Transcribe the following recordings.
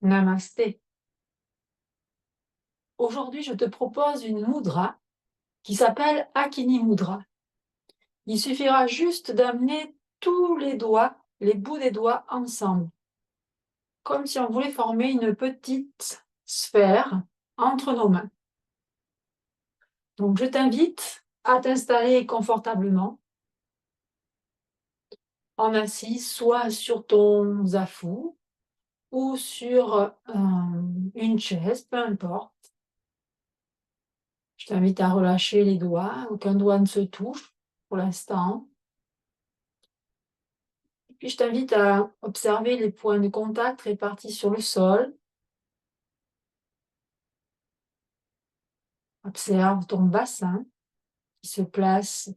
Namasté. Aujourd'hui, je te propose une mudra qui s'appelle Akini Mudra. Il suffira juste d'amener tous les doigts, les bouts des doigts ensemble, comme si on voulait former une petite sphère entre nos mains. Donc, je t'invite à t'installer confortablement en assis, soit sur ton zafou ou sur une chaise, peu importe. Je t'invite à relâcher les doigts, aucun doigt ne se touche pour l'instant. Puis je t'invite à observer les points de contact répartis sur le sol. Observe ton bassin qui se place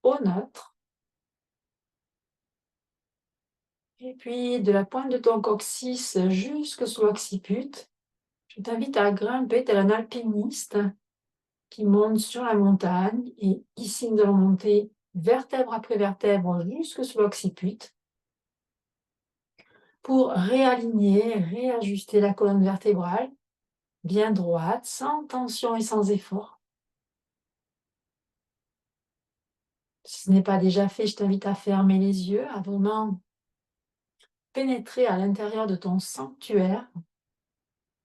au neutre. Et puis de la pointe de ton coccyx jusque sous l'occiput, je t'invite à grimper tel un alpiniste qui monte sur la montagne. Et ici, nous allons monter vertèbre après vertèbre jusque sous l'occiput pour réaligner, réajuster la colonne vertébrale bien droite, sans tension et sans effort. Si ce n'est pas déjà fait, je t'invite à fermer les yeux, à vraiment pénétrer à l'intérieur de ton sanctuaire,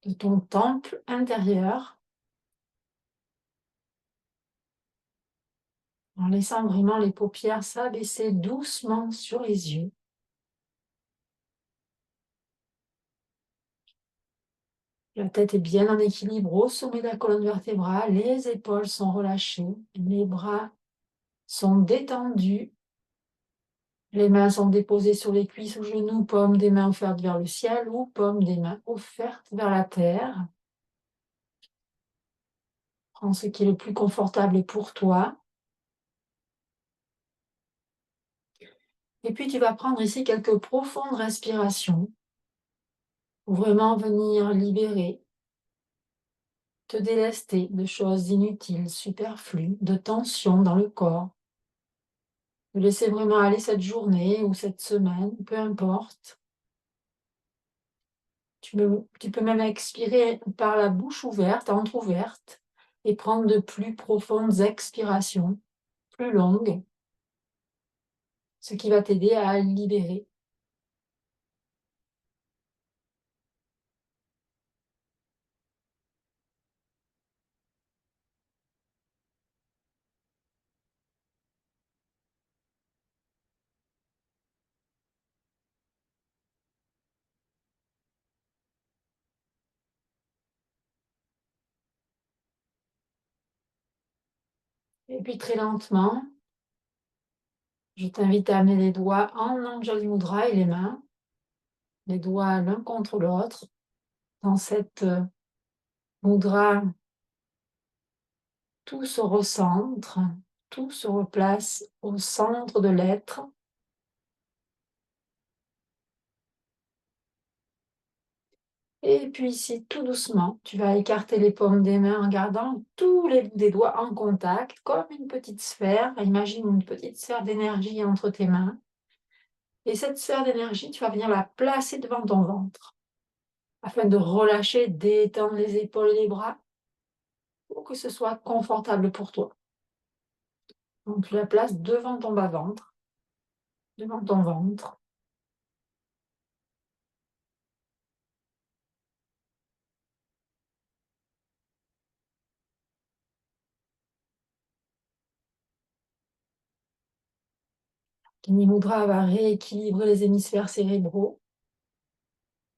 de ton temple intérieur, en laissant vraiment les paupières s'abaisser doucement sur les yeux. La tête est bien en équilibre au sommet de la colonne vertébrale, les épaules sont relâchées, les bras sont détendus, les mains sont déposées sur les cuisses ou genoux, paumes des mains offertes vers le ciel ou paumes des mains offertes vers la terre. Prends ce qui est le plus confortable pour toi. Et puis tu vas prendre ici quelques profondes respirations pour vraiment venir libérer, te délester de choses inutiles, superflues, de tensions dans le corps. De laisser vraiment aller cette journée ou cette semaine, peu importe. Tu peux même expirer par la bouche ouverte, entrouverte, et prendre de plus profondes expirations, plus longues, ce qui va t'aider à libérer. Et puis très lentement, je t'invite à amener les doigts en Anjali Mudra et les doigts l'un contre l'autre, dans cette mudra. Tout se recentre, tout se replace au centre de l'être. Et puis ici, tout doucement, tu vas écarter les paumes des mains en gardant tous les bouts des doigts en contact, comme une petite sphère. Imagine une petite sphère d'énergie entre tes mains. Et cette sphère d'énergie, tu vas venir la placer devant ton ventre, afin de relâcher, d'étendre les épaules et les bras, pour que ce soit confortable pour toi. Donc tu la places devant ton bas-ventre, devant ton ventre. Kini Mudra va rééquilibrer les hémisphères cérébraux.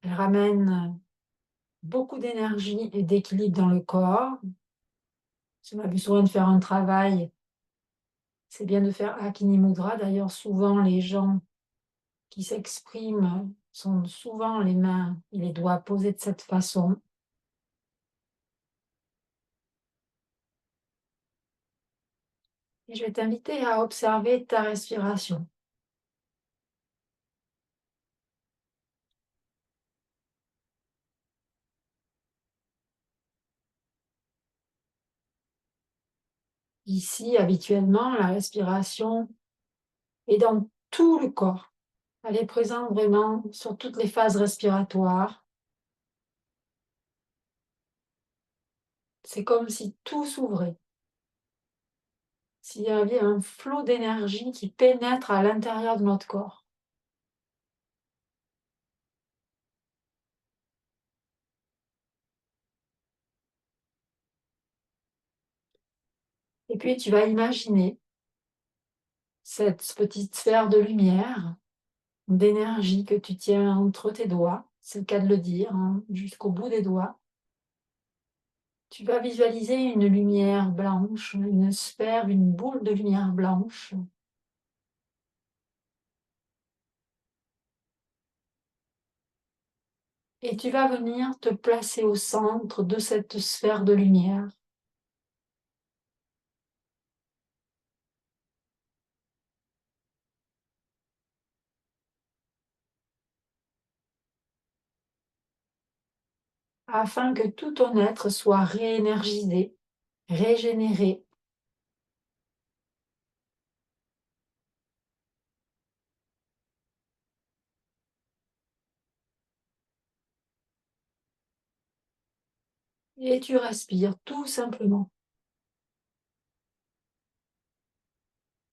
Elle ramène beaucoup d'énergie et d'équilibre dans le corps. Si on a besoin de faire un travail, c'est bien de faire Akini Mudra. D'ailleurs, souvent, les gens qui s'expriment sont souvent les mains et les doigts posés de cette façon. Et je vais t'inviter à observer ta respiration. Ici, habituellement, la respiration est dans tout le corps. Elle est présente vraiment sur toutes les phases respiratoires. C'est comme si tout s'ouvrait, s'il y avait un flot d'énergie qui pénètre à l'intérieur de notre corps. Et puis tu vas imaginer cette petite sphère de lumière, d'énergie que tu tiens entre tes doigts, c'est le cas de le dire, hein, jusqu'au bout des doigts. Tu vas visualiser une lumière blanche, une sphère, une boule de lumière blanche. Et tu vas venir te placer au centre de cette sphère de lumière. Afin que tout ton être soit réénergisé, régénéré. Et tu respires tout simplement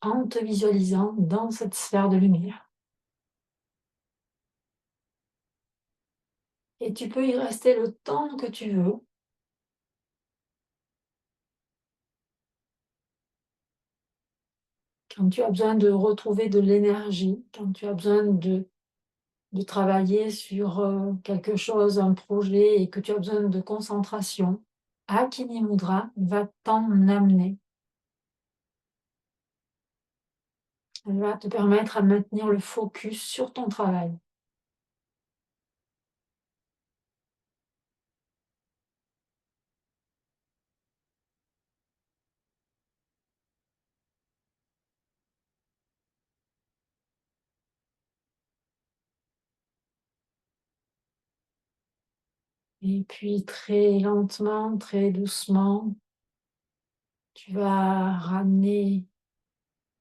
en te visualisant dans cette sphère de lumière. Et tu peux y rester le temps que tu veux. Quand tu as besoin de retrouver de l'énergie, quand tu as besoin de travailler sur quelque chose, un projet, et que tu as besoin de concentration, Akini Mudra va t'en amener. Elle va te permettre à maintenir le focus sur ton travail. Et puis très lentement, très doucement, tu vas ramener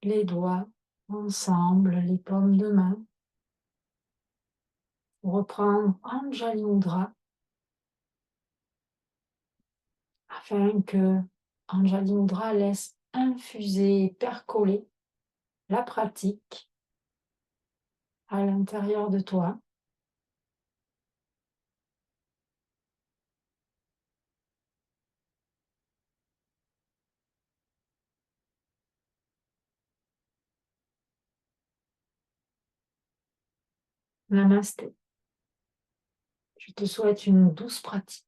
les doigts ensemble, les paumes de main, pour reprendre Anjali Mudra, afin que Anjali Mudra laisse infuser et percoler la pratique à l'intérieur de toi. Namasté. Je te souhaite une douce pratique.